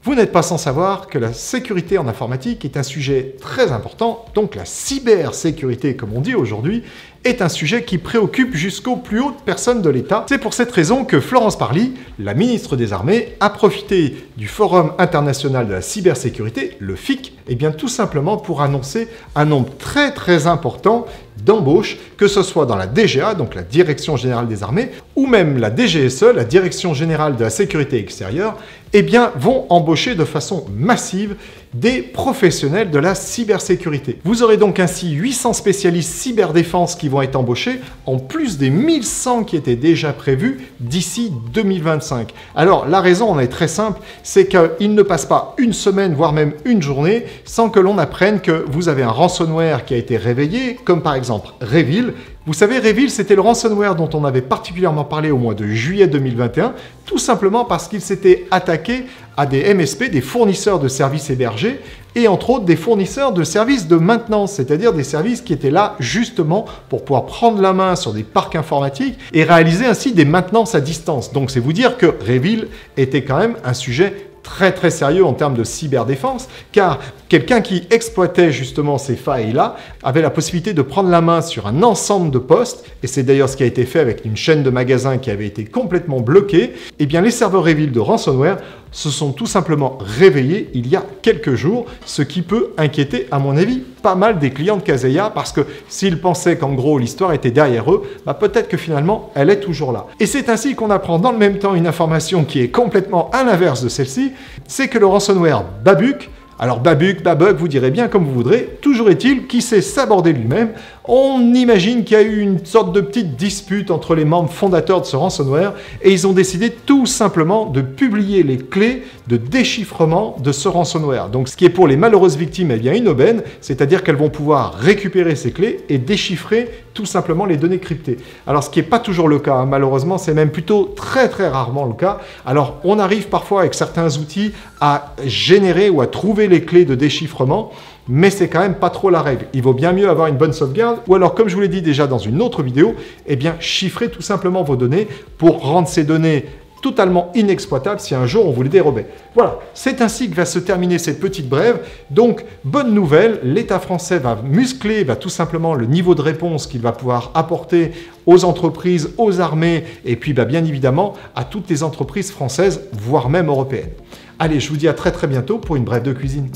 Vous n'êtes pas sans savoir que la sécurité en informatique est un sujet très important, donc la cybersécurité, comme on dit aujourd'hui, est un sujet qui préoccupe jusqu'aux plus hautes personnes de l'État. C'est pour cette raison que Florence Parly, la ministre des Armées, a profité du Forum international de la cybersécurité, le FIC, et bien tout simplement pour annoncer un nombre très important d'embauches, que ce soit dans la DGA, donc la Direction Générale des Armées, ou même la DGSE, la Direction Générale de la Sécurité Extérieure, eh bien, vont embaucher de façon massive des professionnels de la cybersécurité. Vous aurez donc ainsi 800 spécialistes cyberdéfense qui vont être embauchés, en plus des 1100 qui étaient déjà prévus d'ici 2025. Alors, la raison en est très simple, c'est qu'il ne passe pas une semaine, voire même une journée, sans que l'on apprenne que vous avez un ransomware qui a été réveillé, comme par exemple Revil. Vous savez, Revil, c'était le ransomware dont on avait particulièrement parlé au mois de juillet 2021, tout simplement parce qu'il s'était attaqué à des MSP, des fournisseurs de services hébergés, et entre autres des fournisseurs de services de maintenance, c'est-à-dire des services qui étaient là justement pour pouvoir prendre la main sur des parcs informatiques et réaliser ainsi des maintenances à distance. Donc c'est vous dire que Revil était quand même un sujet très sérieux en termes de cyberdéfense, car quelqu'un qui exploitait justement ces failles-là avait la possibilité de prendre la main sur un ensemble de postes, et c'est d'ailleurs ce qui a été fait avec une chaîne de magasins qui avait été complètement bloquée. Et bien les serveurs Revil de ransomware se sont tout simplement réveillés il y a quelques jours, ce qui peut inquiéter à mon avis pas mal des clients de Kaseya, parce que s'ils pensaient qu'en gros l'histoire était derrière eux, peut-être que finalement elle est toujours là. Et c'est ainsi qu'on apprend dans le même temps une information qui est complètement à l'inverse de celle-ci, c'est que le ransomware Babuk, alors Babuk, Babug, vous direz bien comme vous voudrez, toujours est-il qu'il s'est sabordé lui-même. On imagine qu'il y a eu une sorte de petite dispute entre les membres fondateurs de ce ransomware et ils ont décidé tout simplement de publier les clés de déchiffrement de ce ransomware. Donc ce qui est pour les malheureuses victimes eh bien une aubaine, c'est-à-dire qu'elles vont pouvoir récupérer ces clés et déchiffrer tout simplement les données cryptées. Alors ce qui n'est pas toujours le cas, malheureusement, c'est même plutôt très rarement le cas. Alors on arrive parfois avec certains outils à générer ou à trouver les clés de déchiffrement, mais c'est quand même pas trop la règle. Il vaut bien mieux avoir une bonne sauvegarde, ou alors, comme je vous l'ai dit déjà dans une autre vidéo, eh bien, chiffrer tout simplement vos données pour rendre ces données totalement inexploitables si un jour on vous les dérobait. Voilà, c'est ainsi que va se terminer cette petite brève. Donc, bonne nouvelle, l'État français va muscler tout simplement le niveau de réponse qu'il va pouvoir apporter aux entreprises, aux armées, et puis bien évidemment à toutes les entreprises françaises, voire même européennes. Allez, je vous dis à très bientôt pour une brève de cuisine.